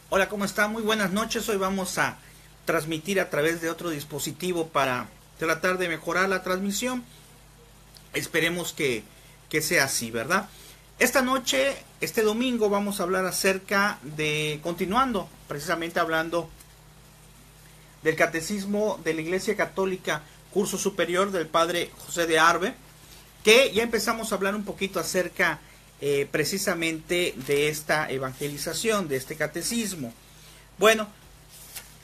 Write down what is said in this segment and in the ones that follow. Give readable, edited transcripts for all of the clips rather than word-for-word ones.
Hola, ¿cómo está? Muy buenas noches. Hoy vamos a transmitir a través de otro dispositivo para tratar de mejorar la transmisión. Esperemos que sea así, ¿verdad? Esta noche, este domingo, vamos a hablar acerca de, continuando, precisamente hablando del Catecismo de la Iglesia Católica, curso superior del Padre José de Arbe, que ya empezamos a hablar un poquito acerca precisamente de esta evangelización, de este catecismo. Bueno,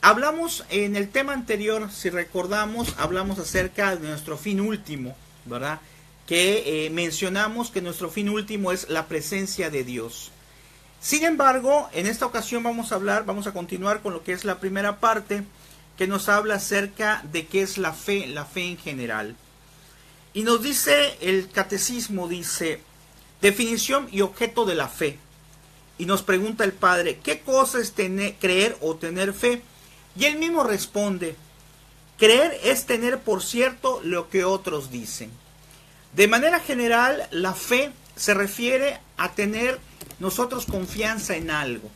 hablamos en el tema anterior, si recordamos, hablamos acerca de nuestro fin último, ¿verdad? Que mencionamos que nuestro fin último es la presencia de Dios. Sin embargo, en esta ocasión vamos a continuar con lo que es la primera parte, que nos habla acerca de qué es la fe en general. Y nos dice, el catecismo dice, definición y objeto de la fe. Y nos pregunta el Padre, ¿qué cosa es creer o tener fe? Y él mismo responde, creer es tener por cierto lo que otros dicen. De manera general, la fe se refiere a tener nosotros confianza en algo.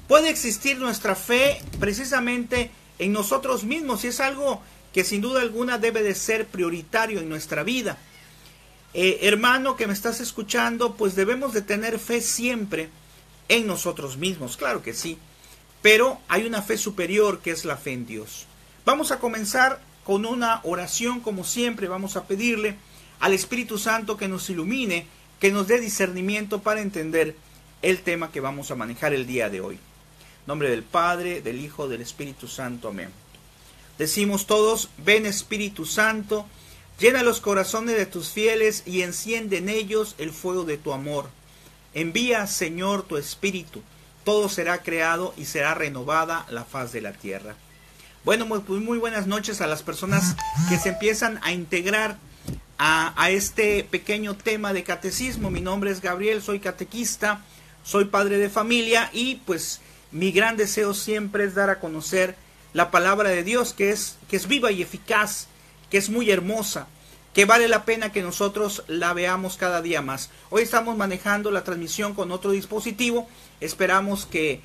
Puede existir nuestra fe precisamente en nosotros mismos y es algo que sin duda alguna debe de ser prioritario en nuestra vida. Hermano que me estás escuchando, pues debemos de tener fe siempre en nosotros mismos, claro que sí, pero hay una fe superior que es la fe en Dios. Vamos a comenzar con una oración, como siempre. Vamos a pedirle al Espíritu Santo que nos ilumine, que nos dé discernimiento para entender el tema que vamos a manejar el día de hoy. En nombre del Padre, del Hijo, del Espíritu Santo. Amén. Decimos todos, ven Espíritu Santo, llena los corazones de tus fieles y enciende en ellos el fuego de tu amor. Envía, Señor, tu Espíritu, todo será creado y será renovada la faz de la tierra. Bueno, pues muy buenas noches a las personas que se empiezan a integrar a este pequeño tema de catecismo. Mi nombre es Gabriel, soy catequista, soy padre de familia y pues mi gran deseo siempre es dar a conocer la palabra de Dios, que es viva y eficaz, que es muy hermosa, que vale la pena que nosotros la veamos cada día más. Hoy estamos manejando la transmisión con otro dispositivo, esperamos que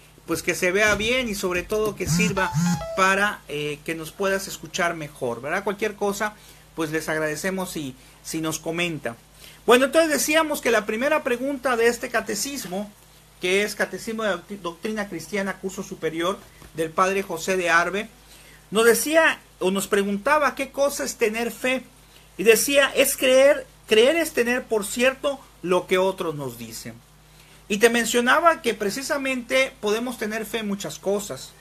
se vea bien y sobre todo que sirva para que nos puedas escuchar mejor, ¿verdad? Cualquier cosa, pues les agradecemos si nos comenta. Bueno, entonces decíamos que la primera pregunta de este catecismo, que es Catecismo de Doctrina Cristiana, curso superior del Padre José de Arbe, nos decía o nos preguntaba qué cosa es tener fe. Y decía, es creer es tener por cierto lo que otros nos dicen. Y te mencionaba que precisamente podemos tener fe en muchas cosas.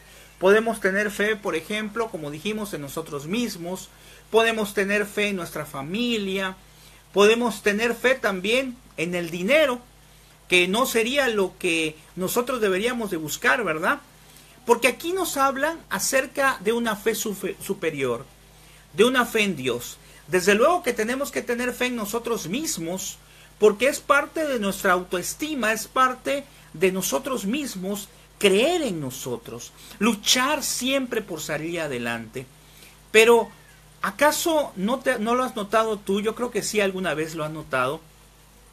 Podemos tener fe, por ejemplo, como dijimos, en nosotros mismos. Podemos tener fe en nuestra familia. Podemos tener fe también en el dinero, que no sería lo que nosotros deberíamos de buscar, ¿verdad? Porque aquí nos hablan acerca de una fe superior, de una fe en Dios. Desde luego que tenemos que tener fe en nosotros mismos, porque es parte de nuestra autoestima, es parte de nosotros mismos, creer en nosotros, luchar siempre por salir adelante. Pero, ¿acaso no lo has notado tú? Yo creo que sí, alguna vez lo has notado,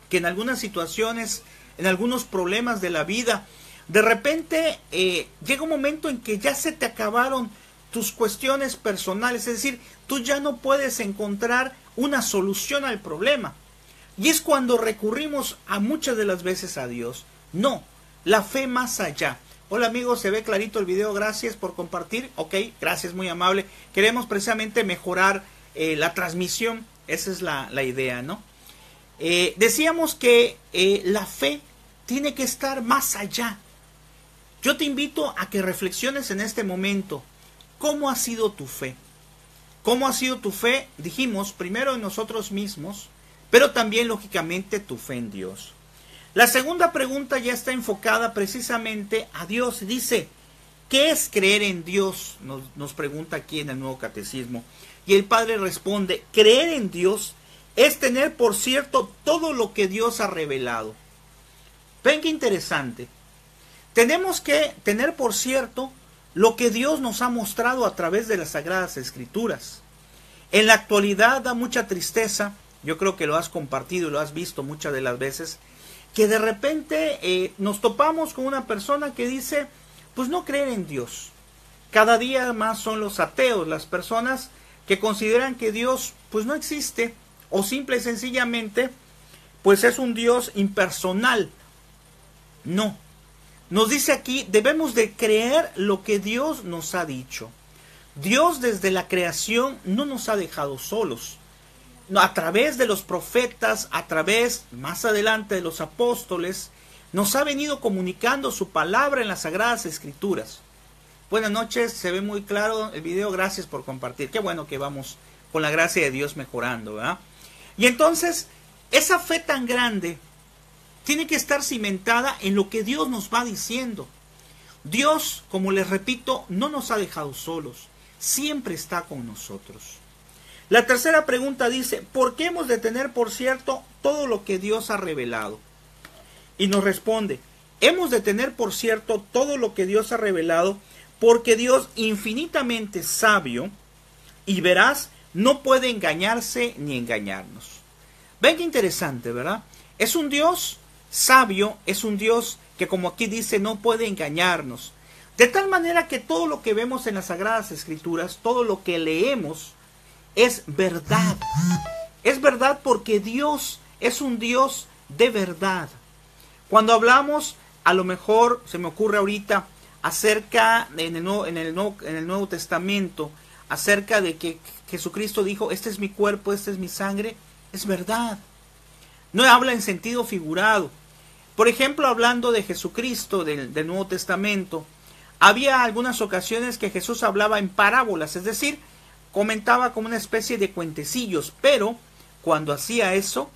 que en algunas situaciones, en algunos problemas de la vida, de repente llega un momento en que ya se te acabaron tus cuestiones personales, es decir, tú ya no puedes encontrar una solución al problema. Y es cuando recurrimos a muchas de las veces a Dios. No, la fe más allá. Hola amigos, se ve clarito el video, gracias por compartir. Ok, gracias, muy amable. Queremos precisamente mejorar la transmisión, esa es la idea, ¿no? Decíamos que la fe tiene que estar más allá. Yo te invito a que reflexiones en este momento. ¿Cómo ha sido tu fe? ¿Cómo ha sido tu fe? Dijimos, primero en nosotros mismos, pero también, lógicamente, tu fe en Dios. La segunda pregunta ya está enfocada precisamente a Dios. Dice, ¿qué es creer en Dios? Nos pregunta aquí en el Nuevo Catecismo. Y el Padre responde, creer en Dios es tener por cierto todo lo que Dios ha revelado. Ven qué interesante. Tenemos que tener por cierto lo que Dios nos ha mostrado a través de las Sagradas Escrituras. En la actualidad da mucha tristeza, yo creo que lo has compartido y lo has visto muchas de las veces, que de repente nos topamos con una persona que dice, pues no creer en Dios. Cada día más son los ateos, las personas que consideran que Dios pues no existe, o simple y sencillamente pues es un Dios impersonal. No. Nos dice aquí, debemos de creer lo que Dios nos ha dicho. Dios desde la creación no nos ha dejado solos. A través de los profetas, a través, más adelante, de los apóstoles, nos ha venido comunicando su palabra en las Sagradas Escrituras. Buenas noches, se ve muy claro el video, gracias por compartir. Qué bueno que vamos con la gracia de Dios mejorando, ¿verdad? Y entonces, esa fe tan grande tiene que estar cimentada en lo que Dios nos va diciendo. Dios, como les repito, no nos ha dejado solos, siempre está con nosotros. La tercera pregunta dice, ¿por qué hemos de tener por cierto todo lo que Dios ha revelado? Y nos responde, hemos de tener por cierto todo lo que Dios ha revelado, porque Dios, infinitamente sabio y veraz, no puede engañarse ni engañarnos. Ven qué interesante, ¿verdad? Es un Dios sabio, es un Dios que, como aquí dice, no puede engañarnos. De tal manera que todo lo que vemos en las Sagradas Escrituras, todo lo que leemos, es verdad. Es verdad porque Dios es un Dios de verdad. Cuando hablamos, a lo mejor se me ocurre ahorita, acerca en el Nuevo Testamento, acerca de que Jesucristo dijo, este es mi cuerpo, esta es mi sangre, es verdad. No habla en sentido figurado. Por ejemplo, hablando de Jesucristo, del Nuevo Testamento, había algunas ocasiones que Jesús hablaba en parábolas, es decir, comentaba como una especie de cuentecillos, pero cuando hacía eso,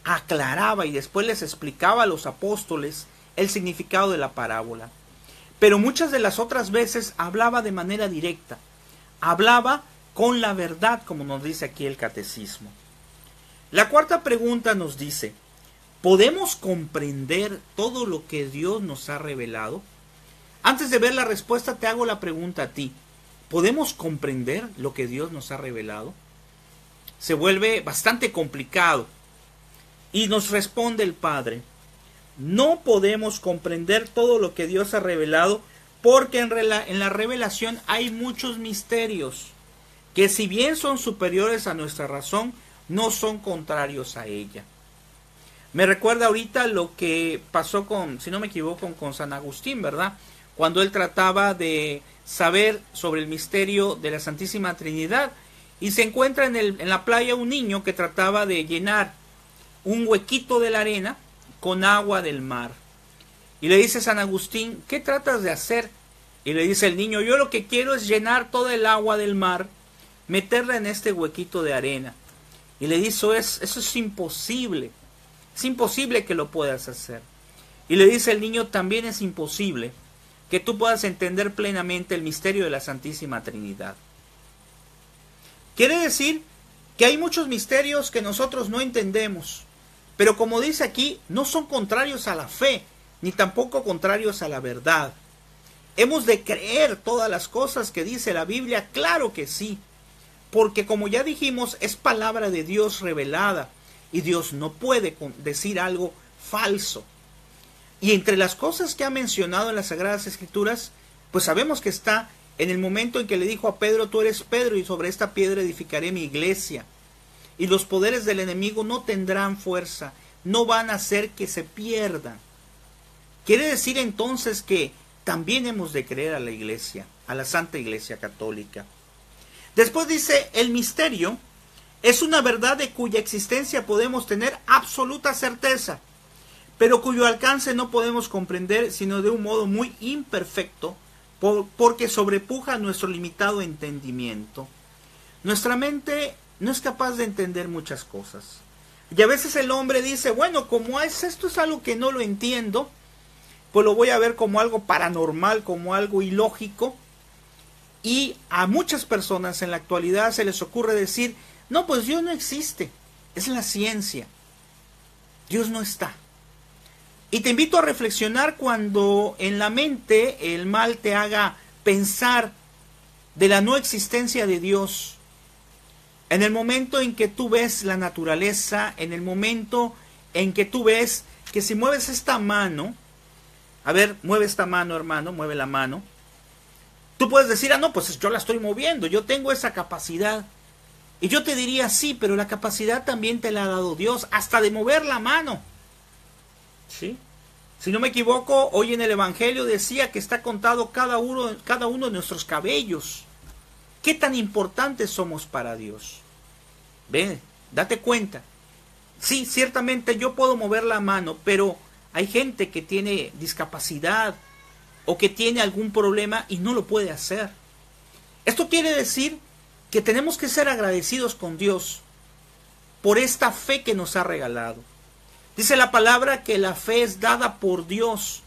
aclaraba y después les explicaba a los apóstoles el significado de la parábola. Pero muchas de las otras veces hablaba de manera directa, hablaba con la verdad, como nos dice aquí el catecismo. La cuarta pregunta nos dice, ¿podemos comprender todo lo que Dios nos ha revelado? Antes de ver la respuesta, te hago la pregunta a ti. ¿Podemos comprender lo que Dios nos ha revelado? Se vuelve bastante complicado. Y nos responde el Padre, no podemos comprender todo lo que Dios ha revelado porque en la revelación hay muchos misterios que, si bien son superiores a nuestra razón, no son contrarios a ella. Me recuerda ahorita lo que pasó con, si no me equivoco, con San Agustín, ¿verdad? Cuando él trataba de saber sobre el misterio de la Santísima Trinidad y se encuentra en la playa un niño que trataba de llenar un huequito de la arena con agua del mar. Y le dice San Agustín, ¿qué tratas de hacer? Y le dice el niño, yo lo que quiero es llenar toda el agua del mar, meterla en este huequito de arena. Y le dice, eso es imposible. Es imposible que lo puedas hacer. Y le dice el niño, también es imposible que tú puedas entender plenamente el misterio de la Santísima Trinidad. Quiere decir que hay muchos misterios que nosotros no entendemos, pero como dice aquí, no son contrarios a la fe, ni tampoco contrarios a la verdad. ¿Hemos de creer todas las cosas que dice la Biblia? Claro que sí, porque como ya dijimos, es palabra de Dios revelada, y Dios no puede decir algo falso. Y entre las cosas que ha mencionado en las Sagradas Escrituras, pues sabemos que está en el momento en que le dijo a Pedro, tú eres Pedro, y sobre esta piedra edificaré mi iglesia. Y los poderes del enemigo no tendrán fuerza, no van a hacer que se pierdan. Quiere decir entonces que también hemos de creer a la iglesia, a la Santa Iglesia Católica. Después dice, el misterio es una verdad de cuya existencia podemos tener absoluta certeza, pero cuyo alcance no podemos comprender sino de un modo muy imperfecto, porque sobrepuja nuestro limitado entendimiento. Nuestra mente no es capaz de entender muchas cosas. Y a veces el hombre dice, bueno, como esto es algo que no lo entiendo, pues lo voy a ver como algo paranormal, como algo ilógico. Y a muchas personas en la actualidad se les ocurre decir, no, pues Dios no existe, es la ciencia. Dios no está. Y te invito a reflexionar cuando en la mente el mal te haga pensar de la no existencia de Dios. En el momento en que tú ves la naturaleza, en el momento en que tú ves que si mueves esta mano, A ver, mueve esta mano, hermano, mueve la mano. Tú puedes decir, no, pues yo la estoy moviendo, yo tengo esa capacidad. Y yo te diría, sí, pero la capacidad también te la ha dado Dios, hasta de mover la mano. ¿Sí? Si no me equivoco, hoy en el Evangelio decía que está contado cada uno de nuestros cabellos. ¿Qué tan importantes somos para Dios? Ve, date cuenta. Sí, ciertamente yo puedo mover la mano, pero hay gente que tiene discapacidad o que tiene algún problema y no lo puede hacer. Esto quiere decir que tenemos que ser agradecidos con Dios por esta fe que nos ha regalado. Dice la palabra que la fe es dada por Dios.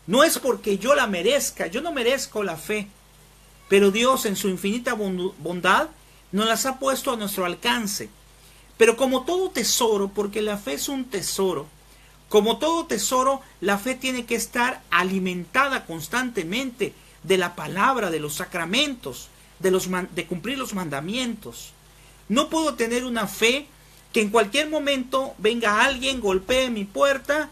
No es porque yo la merezca, yo no merezco la fe, pero Dios en su infinita bondad nos las ha puesto a nuestro alcance. Pero como todo tesoro, porque la fe es un tesoro, como todo tesoro, la fe tiene que estar alimentada constantemente de la palabra, de los sacramentos, de cumplir los mandamientos. No puedo tener una fe que en cualquier momento venga alguien, golpee mi puerta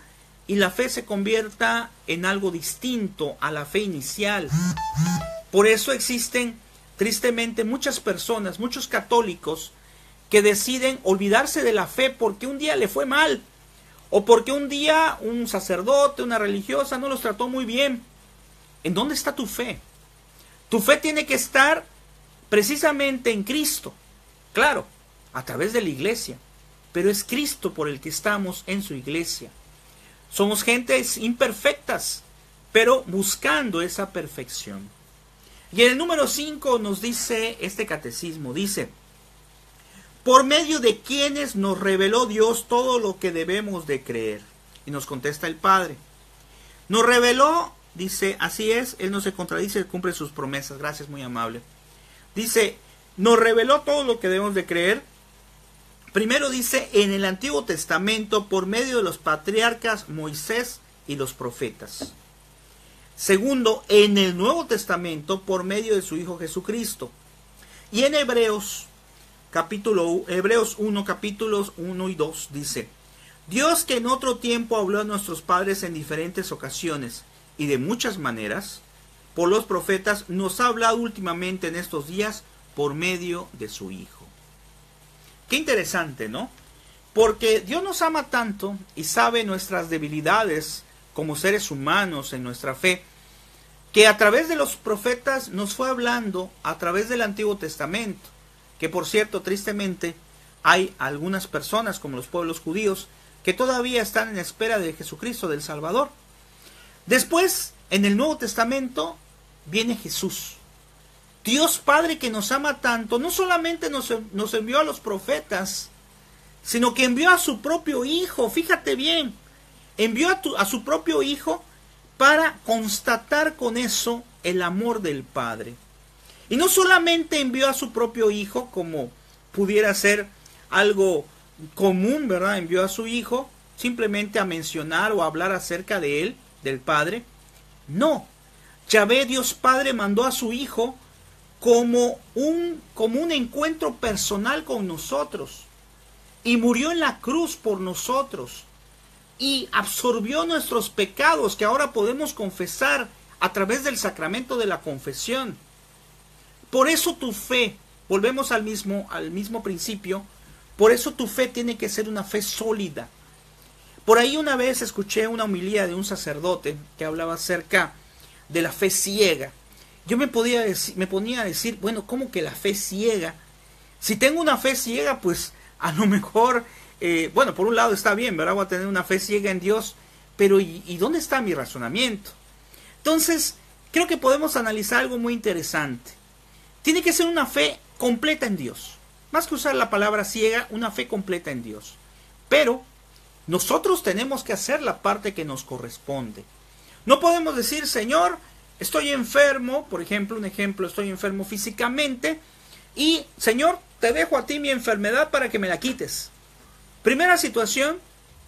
y la fe se convierta en algo distinto a la fe inicial. Por eso existen tristemente muchas personas, muchos católicos, que deciden olvidarse de la fe porque un día le fue mal, o porque un día un sacerdote, una religiosa no los trató muy bien. ¿En dónde está tu fe? Tu fe tiene que estar precisamente en Cristo, claro, a través de la iglesia, pero es Cristo por el que estamos en su iglesia. Somos gentes imperfectas, pero buscando esa perfección. Y en el número 5 nos dice este catecismo, dice: por medio de quienes nos reveló Dios todo lo que debemos de creer. Y nos contesta el Padre. Nos reveló, dice, así es, Él no se contradice, Él cumple sus promesas. Gracias, muy amable. Dice, nos reveló todo lo que debemos de creer. Primero dice, en el Antiguo Testamento, por medio de los patriarcas Moisés y los profetas. Segundo, en el Nuevo Testamento, por medio de su Hijo Jesucristo. Y en Hebreos 1, capítulos 1 y 2, dice: Dios, que en otro tiempo habló a nuestros padres en diferentes ocasiones y de muchas maneras, por los profetas, nos ha hablado últimamente en estos días por medio de su Hijo. Qué interesante, ¿no? Porque Dios nos ama tanto y sabe nuestras debilidades como seres humanos en nuestra fe, que a través de los profetas nos fue hablando a través del Antiguo Testamento. Que por cierto, tristemente, hay algunas personas, como los pueblos judíos, que todavía están en espera de Jesucristo, del Salvador. Después, en el Nuevo Testamento, viene Jesús. Dios Padre, que nos ama tanto, no solamente nos envió a los profetas, sino que envió a su propio Hijo. Fíjate bien, envió a su propio Hijo para constatar con eso el amor del Padre. Y no solamente envió a su propio Hijo, como pudiera ser algo común, ¿verdad? Envió a su Hijo simplemente a mencionar o a hablar acerca de Él, del Padre. No, Yahvé, Dios Padre, mandó a su Hijo como un encuentro personal con nosotros. Y murió en la cruz por nosotros. Y absorbió nuestros pecados que ahora podemos confesar a través del sacramento de la confesión. Por eso tu fe, volvemos al mismo principio, por eso tu fe tiene que ser una fe sólida. Por ahí una vez escuché una homilía de un sacerdote que hablaba acerca de la fe ciega. Yo me ponía a decir, bueno, ¿cómo que la fe ciega? Si tengo una fe ciega, pues a lo mejor, bueno, por un lado está bien, ¿verdad? Voy a tener una fe ciega en Dios, pero ¿y dónde está mi razonamiento? Entonces, creo que podemos analizar algo muy interesante. Tiene que ser una fe completa en Dios. Más que usar la palabra ciega, una fe completa en Dios. Pero nosotros tenemos que hacer la parte que nos corresponde. No podemos decir, Señor, estoy enfermo, por ejemplo, estoy enfermo físicamente, y Señor, te dejo a ti mi enfermedad para que me la quites. Primera situación,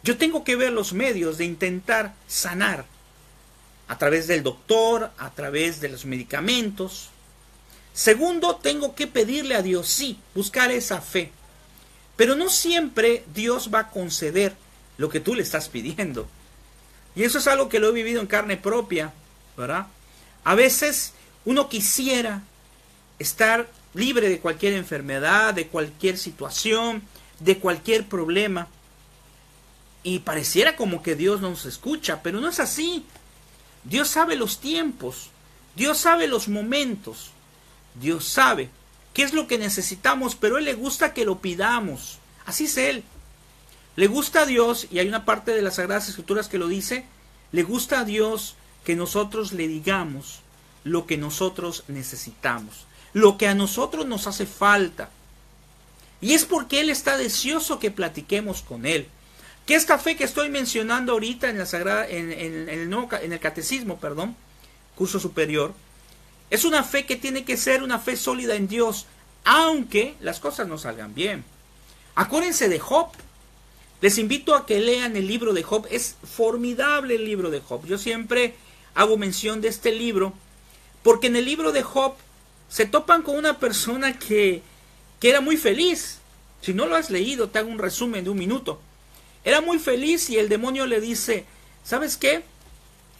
yo tengo que ver los medios de intentar sanar. A través del doctor, a través de los medicamentos. Segundo, tengo que pedirle a Dios, sí, buscar esa fe. Pero no siempre Dios va a conceder lo que tú le estás pidiendo. Y eso es algo que lo he vivido en carne propia, ¿verdad? A veces uno quisiera estar libre de cualquier enfermedad, de cualquier situación, de cualquier problema. Y pareciera como que Dios no nos escucha, pero no es así. Dios sabe los tiempos, Dios sabe los momentos, Dios sabe qué es lo que necesitamos, pero a Él le gusta que lo pidamos. Así es Él. Le gusta a Dios, y hay una parte de las Sagradas Escrituras que lo dice, le gusta a Dios que nosotros le digamos lo que nosotros necesitamos, lo que a nosotros nos hace falta. Y es porque Él está deseoso que platiquemos con Él. Que esta fe que estoy mencionando ahorita en la Sagrada, en el Catecismo, curso superior, es una fe que tiene que ser una fe sólida en Dios, aunque las cosas no salgan bien. Acuérdense de Job. Les invito a que lean el libro de Job. Es formidable el libro de Job. Yo siempre hago mención de este libro, porque en el libro de Job se topan con una persona que era muy feliz. Si no lo has leído, te hago un resumen de 1 minuto. Era muy feliz y el demonio le dice, ¿sabes qué?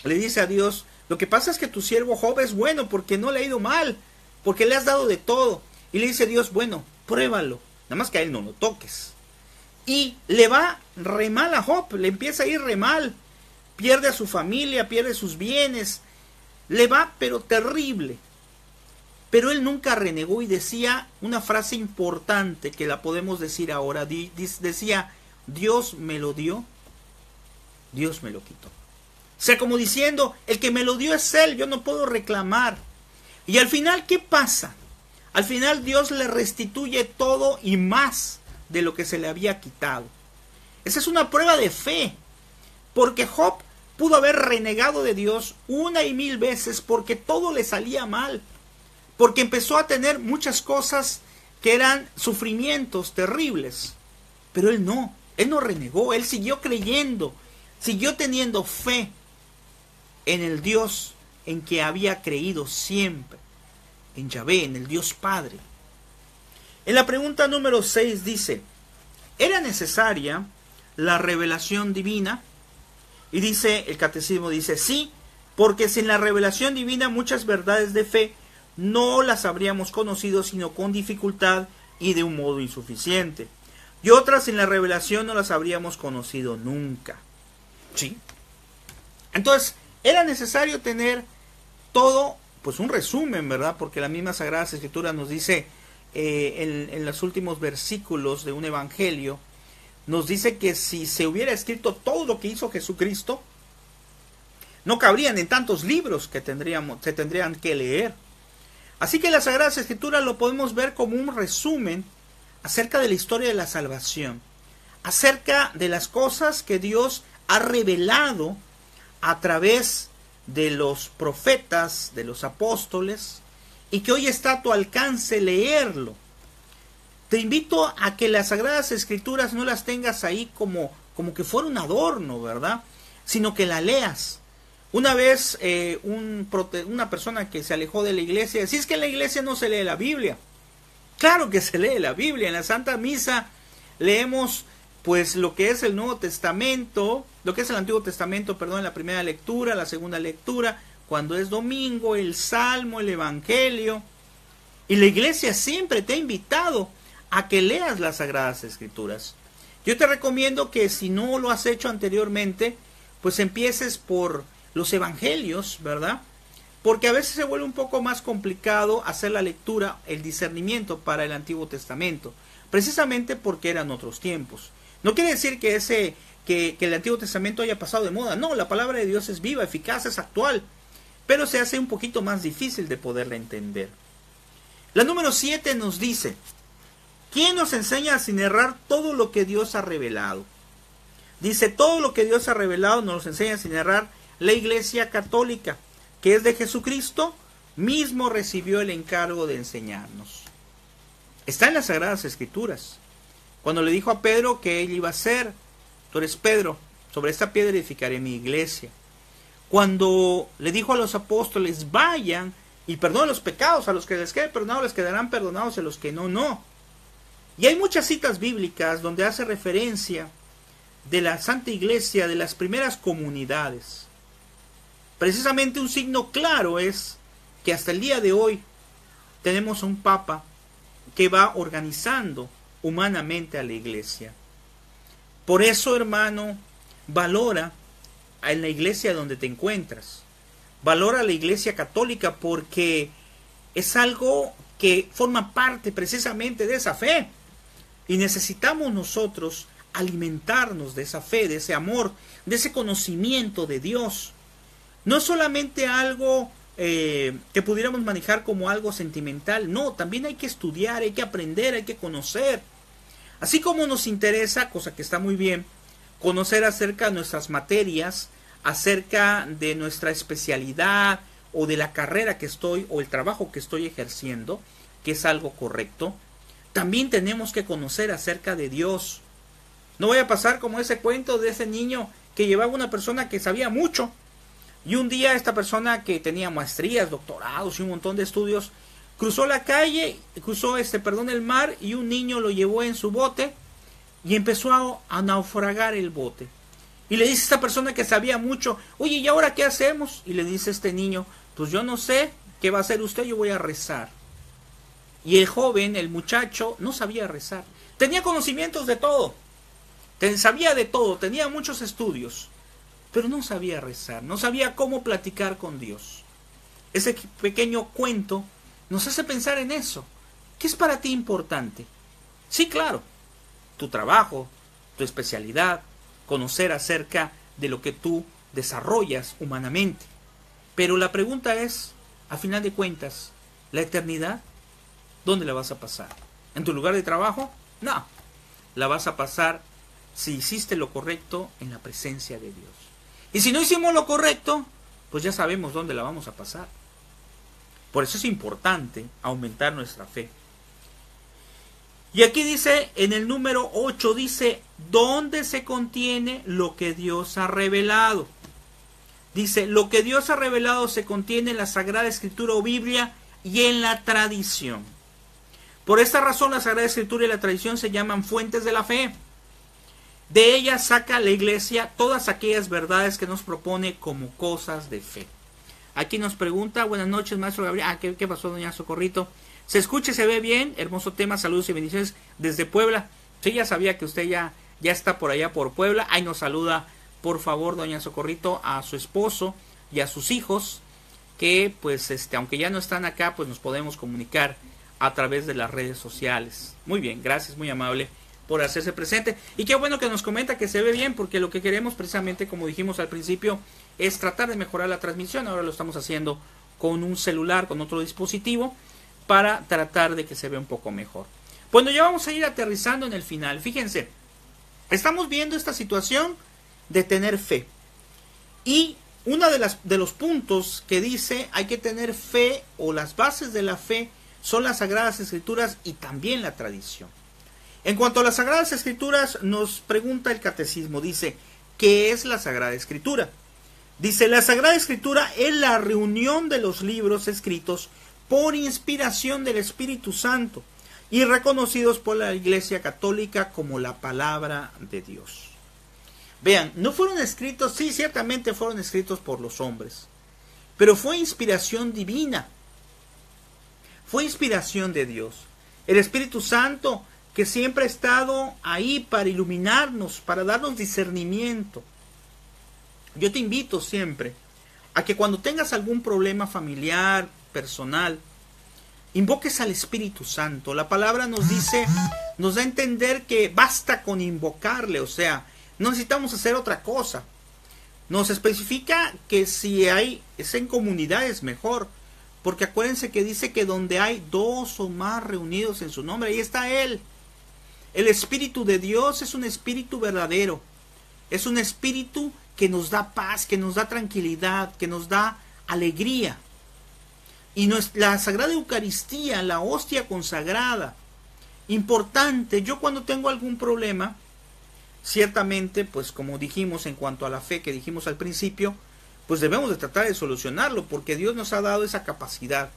Le dice a Dios, lo que pasa es que tu siervo Job es bueno porque no le ha ido mal, porque le has dado de todo. Y le dice Dios, bueno, pruébalo, nada más que a él no lo toques. Y le va re mal a Job, le empieza a ir re mal. Pierde a su familia, pierde sus bienes, le va pero terrible. Pero él nunca renegó y decía una frase importante que la podemos decir ahora. Decía, Dios me lo dio, Dios me lo quitó. O sea, como diciendo, el que me lo dio es Él, yo no puedo reclamar. Y al final, ¿qué pasa? Al final Dios le restituye todo y más de lo que se le había quitado. Esa es una prueba de fe, porque Job pudo haber renegado de Dios 1 y 1000 veces porque todo le salía mal, porque empezó a tener muchas cosas que eran sufrimientos terribles, pero él no renegó, él siguió creyendo, siguió teniendo fe en el Dios en que había creído siempre, en Yahvé, en el Dios Padre. En la pregunta número 6 dice, ¿era necesaria la revelación divina? Y dice, el catecismo dice, sí, porque sin la revelación divina muchas verdades de fe no las habríamos conocido sino con dificultad y de un modo insuficiente. Y otras sin la revelación no las habríamos conocido nunca. ¿Sí? Entonces, era necesario tener todo, pues un resumen, ¿verdad? Porque la misma Sagrada Escritura nos dice, en los últimos versículos de un evangelio, nos dice que si se hubiera escrito todo lo que hizo Jesucristo, no cabrían en tantos libros que se tendrían que leer. Así que las Sagradas Escrituras lo podemos ver como un resumen acerca de la historia de la salvación, acerca de las cosas que Dios ha revelado a través de los profetas, de los apóstoles, y que hoy está a tu alcance leerlo. Te invito a que las Sagradas Escrituras no las tengas ahí como que fuera un adorno, ¿verdad? Sino que la leas. Una vez una persona que se alejó de la iglesia decía, es que en la iglesia no se lee la Biblia. Claro que se lee la Biblia. En la Santa Misa leemos pues lo que es el Nuevo Testamento, lo que es el Antiguo Testamento, perdón, en la primera lectura, la segunda lectura, cuando es domingo, el Salmo, el Evangelio. Y la iglesia siempre te ha invitado a que leas las Sagradas Escrituras. Yo te recomiendo que si no lo has hecho anteriormente, pues empieces por los Evangelios, ¿verdad? Porque a veces se vuelve un poco más complicado hacer la lectura, el discernimiento para el Antiguo Testamento, precisamente porque eran otros tiempos. No quiere decir que el Antiguo Testamento haya pasado de moda, no, la palabra de Dios es viva, eficaz, es actual, pero se hace un poquito más difícil de poderla entender. La número 7 nos dice, ¿quién nos enseña sin errar todo lo que Dios ha revelado? Dice, todo lo que Dios ha revelado nos enseña sin errar la Iglesia Católica, que es de Jesucristo, mismo recibió el encargo de enseñarnos. Está en las Sagradas Escrituras. Cuando le dijo a Pedro que él iba a ser, tú eres Pedro, sobre esta piedra edificaré mi iglesia. Cuando le dijo a los apóstoles, vayan y perdonen los pecados, a los que les quede perdonado les quedarán perdonados, a los que no, no. Y hay muchas citas bíblicas donde hace referencia de la Santa Iglesia, de las primeras comunidades. Precisamente un signo claro es que hasta el día de hoy tenemos un Papa que va organizando humanamente a la Iglesia. Por eso, hermano, valora en la iglesia donde te encuentras. Valora la Iglesia Católica porque es algo que forma parte precisamente de esa fe. Y necesitamos nosotros alimentarnos de esa fe, de ese amor, de ese conocimiento de Dios. No es solamente algo que pudiéramos manejar como algo sentimental. No, también hay que estudiar, hay que aprender, hay que conocer. Así como nos interesa, cosa que está muy bien, conocer acerca de nuestras materias, acerca de nuestra especialidad o de la carrera que estoy o el trabajo que estoy ejerciendo, que es algo correcto, también tenemos que conocer acerca de Dios. No voy a pasar como ese cuento de ese niño que llevaba una persona que sabía mucho, y un día esta persona que tenía maestrías, doctorados y un montón de estudios, cruzó la calle, cruzó el mar, y un niño lo llevó en su bote y empezó a naufragar el bote. Y le dice esta persona que sabía mucho, oye, ¿y ahora qué hacemos? Y le dice este niño, pues yo no sé qué va a hacer usted, yo voy a rezar. Y el joven, el muchacho, no sabía rezar. Tenía conocimientos de todo, sabía de todo, tenía muchos estudios, pero no sabía rezar, no sabía cómo platicar con Dios. Ese pequeño cuento nos hace pensar en eso. ¿Qué es para ti importante? Sí, claro, tu trabajo, tu especialidad, conocer acerca de lo que tú desarrollas humanamente. Pero la pregunta es, a final de cuentas, ¿la eternidad dónde la vas a pasar? ¿En tu lugar de trabajo? No, la vas a pasar, si hiciste lo correcto, en la presencia de Dios. Y si no hicimos lo correcto, pues ya sabemos dónde la vamos a pasar. Por eso es importante aumentar nuestra fe. Y aquí dice, en el número 8, dice, ¿dónde se contiene lo que Dios ha revelado? Dice, lo que Dios ha revelado se contiene en la Sagrada Escritura o Biblia y en la tradición. Por esta razón, la Sagrada Escritura y la tradición se llaman fuentes de la fe. De ellas saca la Iglesia todas aquellas verdades que nos propone como cosas de fe. Aquí nos pregunta, buenas noches, maestro Gabriel. ¿Qué pasó, doña Socorrito? ¿Se escucha y se ve bien? Hermoso tema, saludos y bendiciones desde Puebla. Sí, ya sabía que usted ya está por allá por Puebla. Ahí nos saluda, por favor, doña Socorrito, a su esposo y a sus hijos, que pues aunque ya no están acá, pues nos podemos comunicar a través de las redes sociales. Muy bien, gracias, muy amable por hacerse presente. Y qué bueno que nos comenta que se ve bien, porque lo que queremos precisamente, como dijimos al principio, es tratar de mejorar la transmisión. Ahora lo estamos haciendo con un celular, con otro dispositivo, para tratar de que se vea un poco mejor. Bueno, ya vamos a ir aterrizando en el final. Fíjense, estamos viendo esta situación de tener fe. Y uno de los puntos que dice hay que tener fe, o las bases de la fe, son las Sagradas Escrituras y también la tradición. En cuanto a las Sagradas Escrituras, nos pregunta el Catecismo, dice, ¿qué es la Sagrada Escritura? Dice, la Sagrada Escritura es la reunión de los libros escritos por inspiración del Espíritu Santo y reconocidos por la Iglesia Católica como la palabra de Dios. Vean, no fueron escritos, sí, ciertamente fueron escritos por los hombres, pero fue inspiración divina, fue inspiración de Dios. El Espíritu Santo, que siempre ha estado ahí para iluminarnos, para darnos discernimiento. Yo te invito siempre a que cuando tengas algún problema familiar, personal, invoques al Espíritu Santo. La palabra nos dice, nos da a entender que basta con invocarle, o sea, no necesitamos hacer otra cosa. Nos especifica que si es en comunidad es mejor, porque acuérdense que dice que donde hay 2 o más reunidos en su nombre, ahí está Él. El Espíritu de Dios es un espíritu verdadero, es un espíritu que nos da paz, que nos da tranquilidad, que nos da alegría. Y la Sagrada Eucaristía, la hostia consagrada, importante. Yo cuando tengo algún problema, ciertamente, pues como dijimos en cuanto a la fe que dijimos al principio, pues debemos de tratar de solucionarlo, porque Dios nos ha dado esa capacidad.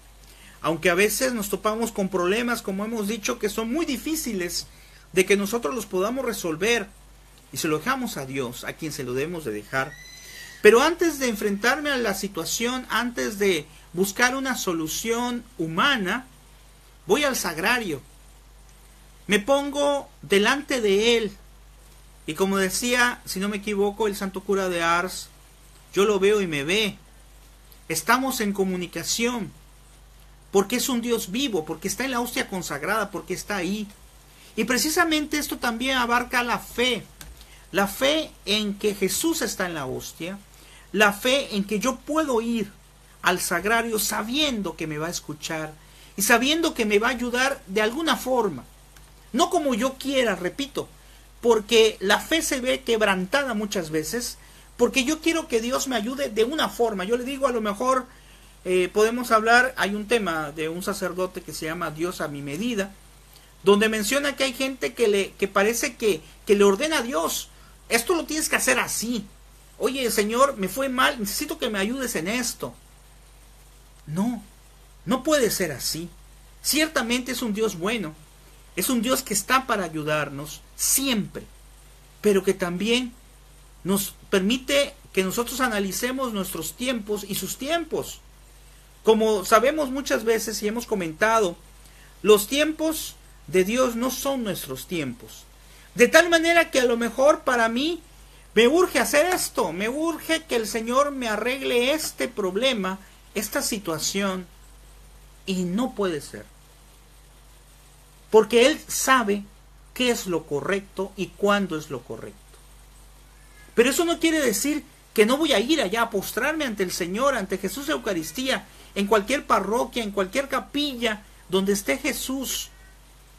Aunque a veces nos topamos con problemas, como hemos dicho, que son muy difíciles de que nosotros los podamos resolver. y se lo dejamos a Dios, a quien se lo debemos de dejar. Pero antes de enfrentarme a la situación, antes de buscar una solución humana, voy al sagrario. Me pongo delante de Él. Y como decía, si no me equivoco, el santo cura de Ars, yo lo veo y me ve. Estamos en comunicación. Porque es un Dios vivo, porque está en la hostia consagrada, porque está ahí. Y precisamente esto también abarca la fe. La fe en que Jesús está en la hostia. La fe en que yo puedo ir al sagrario sabiendo que me va a escuchar y sabiendo que me va a ayudar de alguna forma. No como yo quiera, repito, porque la fe se ve quebrantada muchas veces, porque yo quiero que Dios me ayude de una forma. Yo le digo, a lo mejor podemos hablar, hay un tema de un sacerdote que se llama Dios a mi medida, donde menciona que hay gente que parece que le ordena a Dios, esto lo tienes que hacer así. Oye, Señor, me fue mal, necesito que me ayudes en esto. No, no puede ser así. Ciertamente es un Dios bueno, es un Dios que está para ayudarnos siempre, pero que también nos permite que nosotros analicemos nuestros tiempos y sus tiempos. Como sabemos muchas veces y hemos comentado, los tiempos de Dios no son nuestros tiempos. De tal manera que a lo mejor para mí me urge hacer esto, me urge que el Señor me arregle este problema, esta situación, y no puede ser. Porque Él sabe qué es lo correcto y cuándo es lo correcto. Pero eso no quiere decir que no voy a ir allá a postrarme ante el Señor, ante Jesús de Eucaristía, en cualquier parroquia, en cualquier capilla donde esté Jesús,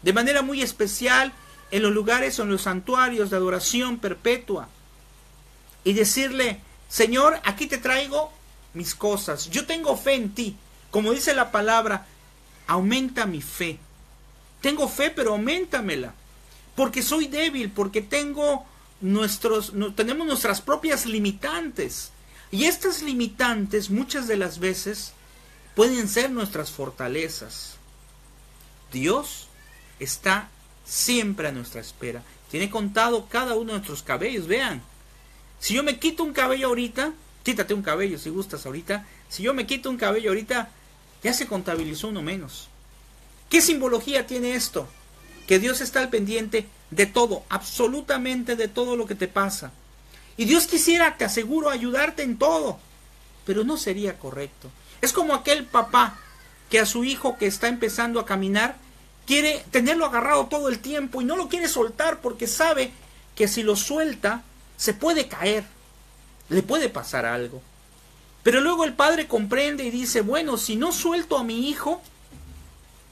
de manera muy especial en los lugares o en los santuarios de adoración perpetua, y decirle, Señor, aquí te traigo mis cosas, yo tengo fe en ti, como dice la palabra, aumenta mi fe. Tengo fe, pero auméntamela, porque soy débil, porque tenemos nuestras propias limitantes, y estas limitantes muchas de las veces pueden ser nuestras fortalezas. Dios está siempre a nuestra espera, tiene contado cada uno de nuestros cabellos. Vean, si yo me quito un cabello ahorita, quítate un cabello si gustas ahorita, si yo me quito un cabello ahorita, ya se contabilizó uno menos. ¿Qué simbología tiene esto? Que Dios está al pendiente de todo, absolutamente de todo lo que te pasa. Y Dios quisiera, te aseguro, ayudarte en todo, pero no sería correcto. Es como aquel papá que a su hijo que está empezando a caminar quiere tenerlo agarrado todo el tiempo y no lo quiere soltar porque sabe que si lo suelta se puede caer, le puede pasar algo. Pero luego el padre comprende y dice, bueno, si no suelto a mi hijo,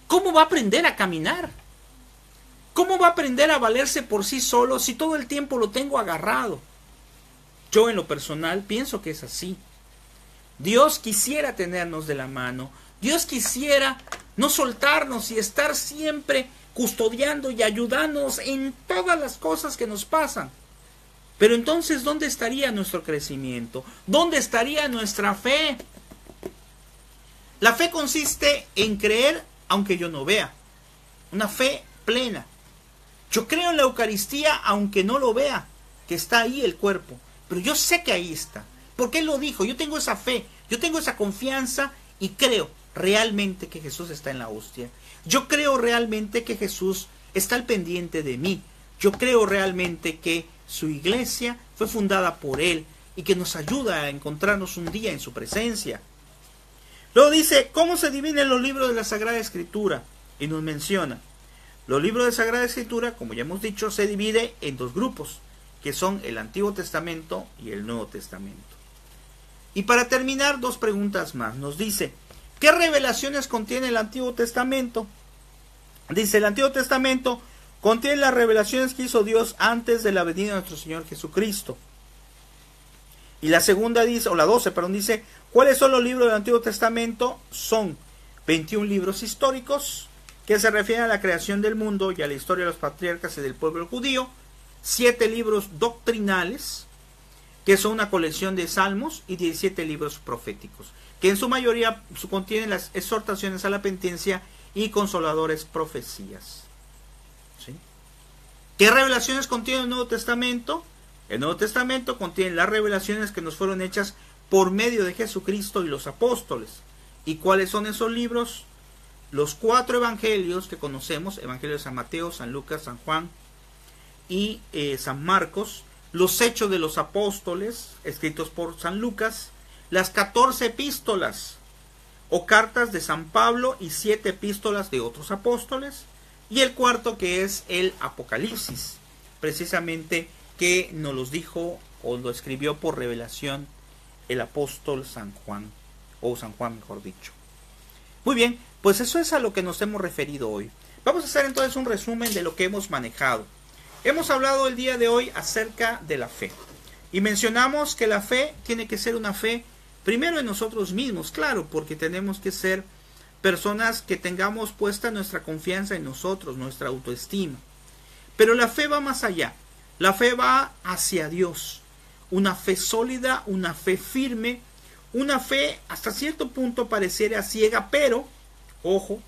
¿cómo va a aprender a caminar? ¿Cómo va a aprender a valerse por sí solo si todo el tiempo lo tengo agarrado? Yo en lo personal pienso que es así. Dios quisiera tenernos de la mano. Dios quisiera no soltarnos y estar siempre custodiando y ayudándonos en todas las cosas que nos pasan. Pero entonces, ¿dónde estaría nuestro crecimiento? ¿Dónde estaría nuestra fe? La fe consiste en creer aunque yo no vea. Una fe plena. Yo creo en la Eucaristía aunque no lo vea, que está ahí el cuerpo. Pero yo sé que ahí está. Porque Él lo dijo. Yo tengo esa fe, yo tengo esa confianza y creo realmente que Jesús está en la hostia. Yo creo realmente que Jesús está al pendiente de mí. Yo creo realmente que su iglesia fue fundada por Él y que nos ayuda a encontrarnos un día en su presencia. Luego dice, ¿cómo se dividen los libros de la Sagrada Escritura? Y nos menciona, los libros de Sagrada Escritura, como ya hemos dicho, se divide en dos grupos, que son el Antiguo Testamento y el Nuevo Testamento. Y para terminar, dos preguntas más. Nos dice, ¿qué revelaciones contiene el Antiguo Testamento? Dice, el Antiguo Testamento contiene las revelaciones que hizo Dios antes de la venida de nuestro Señor Jesucristo. Y la segunda dice, o la 12, perdón, dice, ¿cuáles son los libros del Antiguo Testamento? Son 21 libros históricos que se refieren a la creación del mundo y a la historia de los patriarcas y del pueblo judío, 7 libros doctrinales, que son una colección de salmos, y 17 libros proféticos, que en su mayoría contienen las exhortaciones a la penitencia y consoladores profecías. ¿Sí? ¿Qué revelaciones contiene el Nuevo Testamento? El Nuevo Testamento contiene las revelaciones que nos fueron hechas por medio de Jesucristo y los apóstoles. ¿Y cuáles son esos libros? Los 4 evangelios que conocemos, Evangelio de San Mateo, San Lucas, San Juan y San Marcos, los Hechos de los Apóstoles, escritos por San Lucas, las 14 epístolas o cartas de San Pablo y 7 epístolas de otros apóstoles, y el cuarto que es el Apocalipsis, precisamente que nos los dijo o lo escribió por revelación el apóstol San Juan, o San Juan mejor dicho. Muy bien, pues eso es a lo que nos hemos referido hoy. Vamos a hacer entonces un resumen de lo que hemos manejado. Hemos hablado el día de hoy acerca de la fe. Y mencionamos que la fe tiene que ser una fe primero en nosotros mismos, claro, porque tenemos que ser personas que tengamos puesta nuestra confianza en nosotros, nuestra autoestima. Pero la fe va más allá. La fe va hacia Dios. Una fe sólida, una fe firme, una fe hasta cierto punto pareciera ciega, pero, ojo,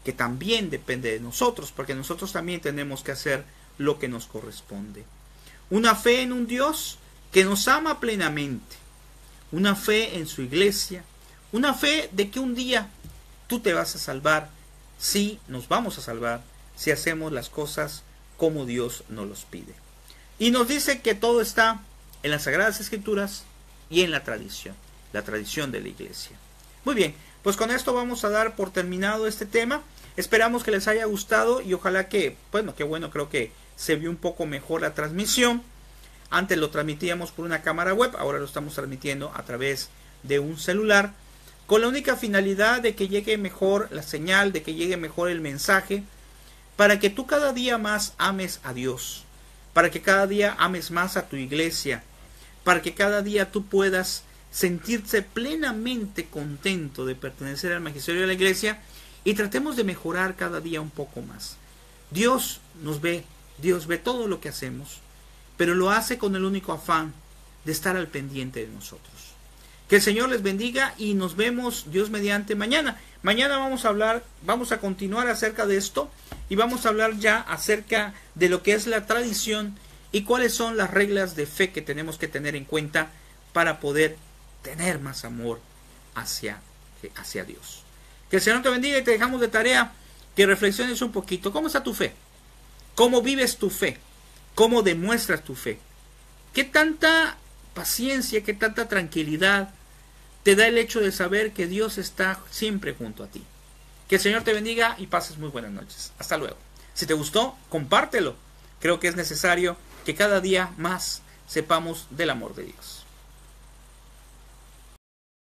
que también depende de nosotros, porque nosotros también tenemos que hacer lo que nos corresponde. Una fe en un Dios que nos ama plenamente, una fe en su iglesia, una fe de que un día tú te vas a salvar, sí, nos vamos a salvar, si hacemos las cosas como Dios nos los pide. Y nos dice que todo está en las Sagradas Escrituras y en la tradición de la iglesia. Muy bien, pues con esto vamos a dar por terminado este tema. Esperamos que les haya gustado y ojalá que, bueno, qué bueno, creo que se vio un poco mejor la transmisión. Antes lo transmitíamos por una cámara web, ahora lo estamos transmitiendo a través de un celular, con la única finalidad de que llegue mejor la señal, de que llegue mejor el mensaje, para que tú cada día más ames a Dios, para que cada día ames más a tu iglesia, para que cada día tú puedas sentirse plenamente contento de pertenecer al magisterio de la iglesia y tratemos de mejorar cada día un poco más. Dios nos ve, Dios ve todo lo que hacemos, pero lo hace con el único afán de estar al pendiente de nosotros. Que el Señor les bendiga y nos vemos Dios mediante mañana. Mañana vamos a continuar acerca de esto y vamos a hablar ya acerca de lo que es la tradición y cuáles son las reglas de fe que tenemos que tener en cuenta para poder tener más amor hacia Dios. Que el Señor te bendiga y te dejamos de tarea que reflexiones un poquito. ¿Cómo está tu fe? ¿Cómo vives tu fe? ¿Cómo demuestras tu fe? ¿Qué tanta paciencia, qué tanta tranquilidad te da el hecho de saber que Dios está siempre junto a ti? Que el Señor te bendiga y pases muy buenas noches. Hasta luego. Si te gustó, compártelo. Creo que es necesario que cada día más sepamos del amor de Dios.